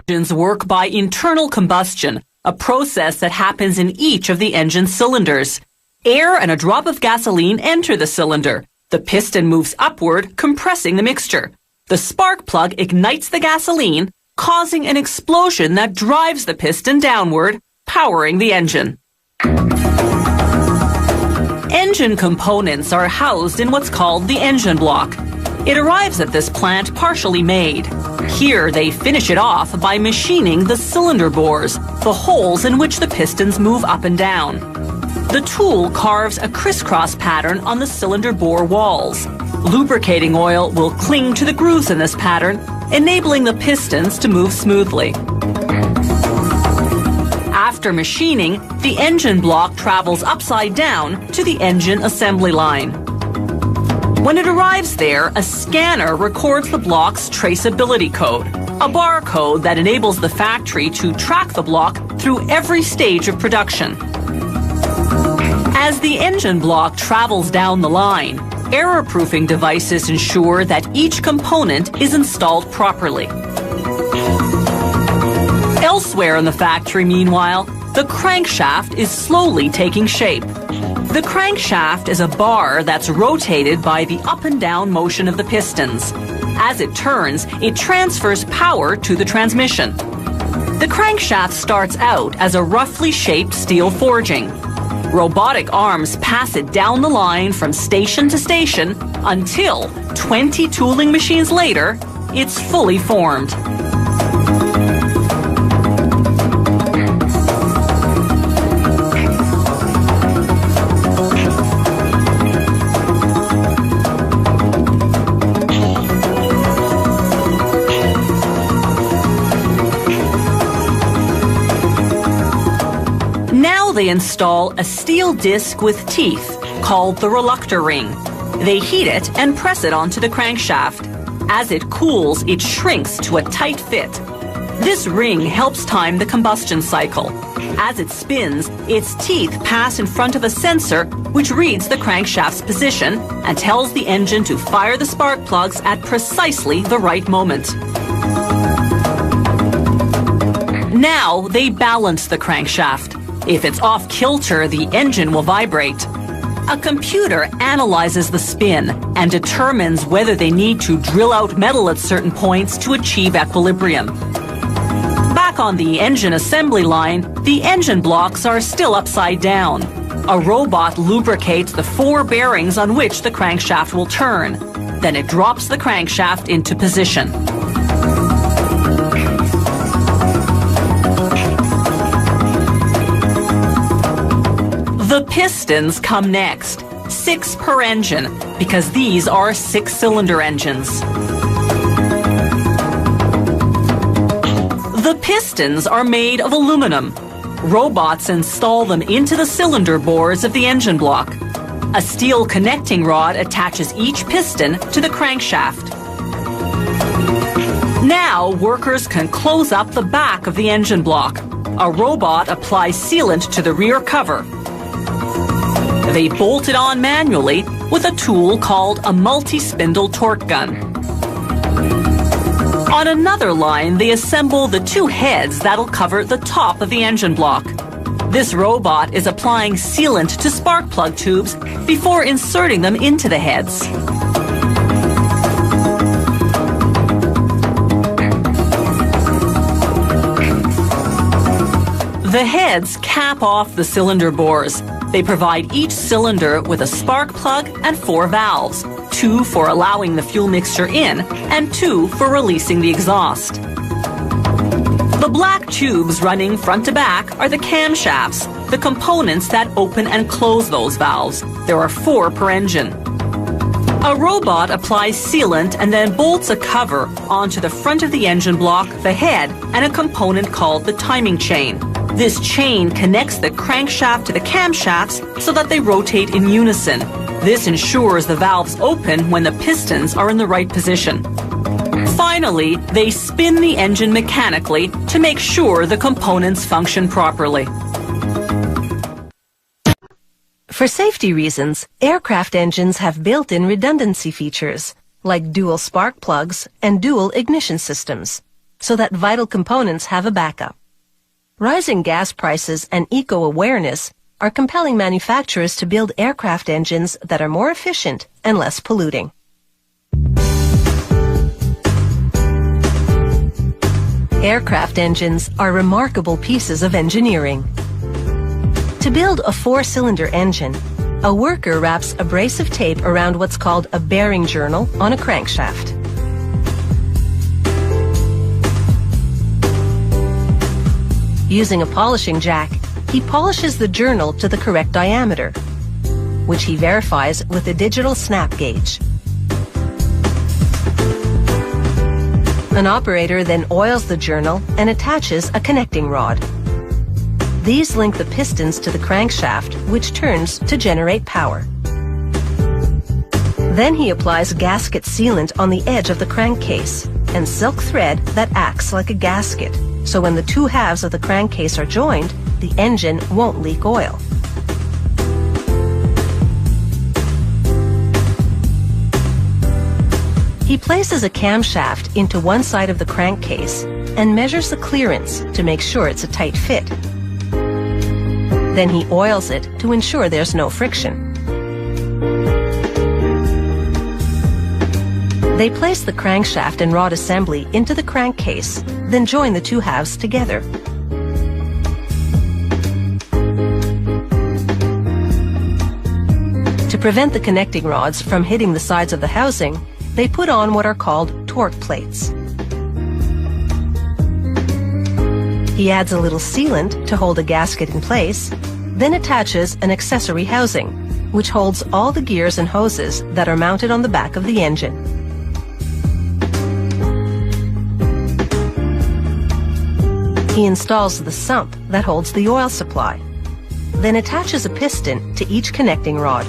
Engines work by internal combustion, a process that happens in each of the engine cylinders. Air and a drop of gasoline enter the cylinder. The piston moves upward, compressing the mixture. The spark plug ignites the gasoline, causing an explosion that drives the piston downward, powering the engine. Engine components are housed in what's called the engine block. It arrives at this plant partially made. Here they finish it off by machining the cylinder bores, the holes in which the pistons move up and down. The tool carves a crisscross pattern on the cylinder bore walls. Lubricating oil will cling to the grooves in this pattern, enabling the pistons to move smoothly. After machining, the engine block travels upside down to the engine assembly line. When it arrives there, a scanner records the block's traceability code, a barcode that enables the factory to track the block through every stage of production. As the engine block travels down the line, error-proofing devices ensure that each component is installed properly. Elsewhere in the factory, meanwhile, the crankshaft is slowly taking shape. The crankshaft is a bar that's rotated by the up and down motion of the pistons. As it turns, it transfers power to the transmission. The crankshaft starts out as a roughly shaped steel forging. Robotic arms pass it down the line from station to station until, 20 tooling machines later, it's fully formed. They install a steel disc with teeth called the reluctor ring. They heat it and press it onto the crankshaft. As it cools, it shrinks to a tight fit. This ring helps time the combustion cycle. As it spins, its teeth pass in front of a sensor which reads the crankshaft's position and tells the engine to fire the spark plugs at precisely the right moment. Now they balance the crankshaft. If it's off kilter, the engine will vibrate. A computer analyzes the spin and determines whether they need to drill out metal at certain points to achieve equilibrium. Back on the engine assembly line, the engine blocks are still upside down. A robot lubricates the 4 bearings on which the crankshaft will turn. Then it drops the crankshaft into position. The pistons come next, 6 per engine, because these are 6-cylinder engines. The pistons are made of aluminum. Robots install them into the cylinder bores of the engine block. A steel connecting rod attaches each piston to the crankshaft. Now workers can close up the back of the engine block. A robot applies sealant to the rear cover. They bolt it on manually with a tool called a multi-spindle torque gun. On another line, they assemble the 2 heads that'll cover the top of the engine block. This robot is applying sealant to spark plug tubes before inserting them into the heads. The heads cap off the cylinder bores. They provide each cylinder with a spark plug and 4 valves, 2 for allowing the fuel mixture in and 2 for releasing the exhaust. The black tubes running front to back are the camshafts, the components that open and close those valves. There are 4 per engine. A robot applies sealant and then bolts a cover onto the front of the engine block, the head, and a component called the timing chain. This chain connects the crankshaft to the camshafts so that they rotate in unison. This ensures the valves open when the pistons are in the right position. Finally, they spin the engine mechanically to make sure the components function properly. For safety reasons, aircraft engines have built-in redundancy features. like dual spark plugs and dual ignition systems, so that vital components have a backup. Rising gas prices and eco-awareness are compelling manufacturers to build aircraft engines that are more efficient and less polluting. Aircraft engines are remarkable pieces of engineering. To build a 4-cylinder engine, a worker wraps abrasive tape around what's called a bearing journal on a crankshaft. Using a polishing jack, he polishes the journal to the correct diameter, which he verifies with a digital snap gauge. An operator then oils the journal and attaches a connecting rod. These link the pistons to the crankshaft, which turns to generate power. Then he applies gasket sealant on the edge of the crankcase and silk thread that acts like a gasket, so when the two halves of the crankcase are joined, the engine won't leak oil. He places a camshaft into one side of the crankcase and measures the clearance to make sure it's a tight fit. Then he oils it to ensure there's no friction. They place the crankshaft and rod assembly into the crankcase, then join the two halves together. To prevent the connecting rods from hitting the sides of the housing, they put on what are called torque plates. He adds a little sealant to hold a gasket in place, then attaches an accessory housing, which holds all the gears and hoses that are mounted on the back of the engine. He installs the sump that holds the oil supply, then attaches a piston to each connecting rod.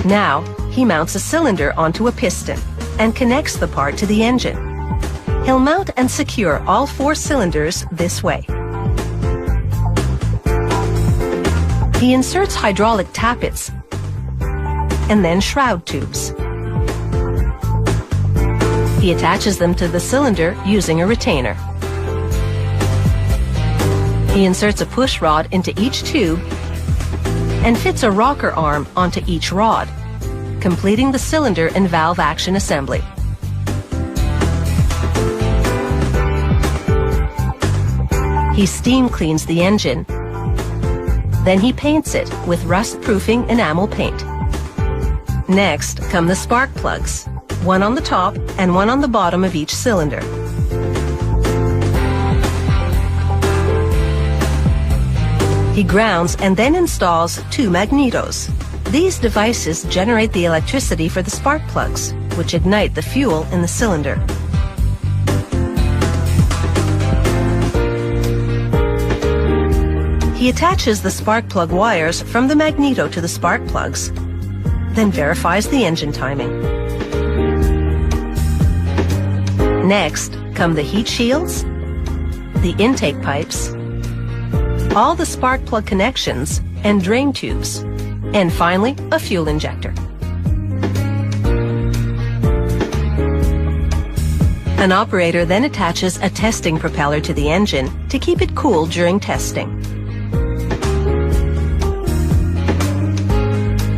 Now, he mounts a cylinder onto a piston and connects the part to the engine. He'll mount and secure all 4 cylinders this way. He inserts hydraulic tappets and then shroud tubes. He attaches them to the cylinder using a retainer. He inserts a push rod into each tube and fits a rocker arm onto each rod, completing the cylinder and valve action assembly. He steam cleans the engine. Then he paints it with rust-proofing enamel paint. Next come the spark plugs, one on the top and one on the bottom of each cylinder. He grounds and then installs 2 magnetos. These devices generate the electricity for the spark plugs, which ignite the fuel in the cylinder. He attaches the spark plug wires from the magneto to the spark plugs, then verifies the engine timing. Next come the heat shields, the intake pipes, all the spark plug connections and drain tubes, and finally a fuel injector. An operator then attaches a testing propeller to the engine to keep it cool during testing.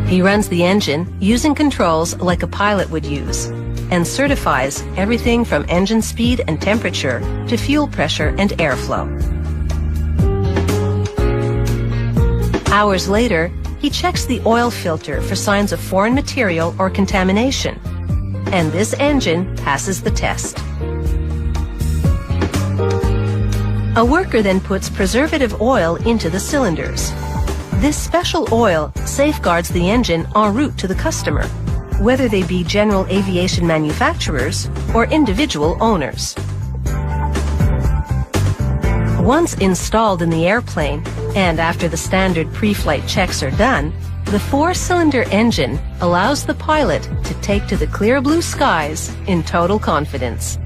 He runs the engine using controls like a pilot would use and certifies everything from engine speed and temperature to fuel pressure and airflow. Hours later, he checks the oil filter for signs of foreign material or contamination, and this engine passes the test. A worker then puts preservative oil into the cylinders. This special oil safeguards the engine en route to the customer, whether they be general aviation manufacturers or individual owners. Once installed in the airplane, and after the standard pre-flight checks are done, the 4-cylinder engine allows the pilot to take to the clear blue skies in total confidence.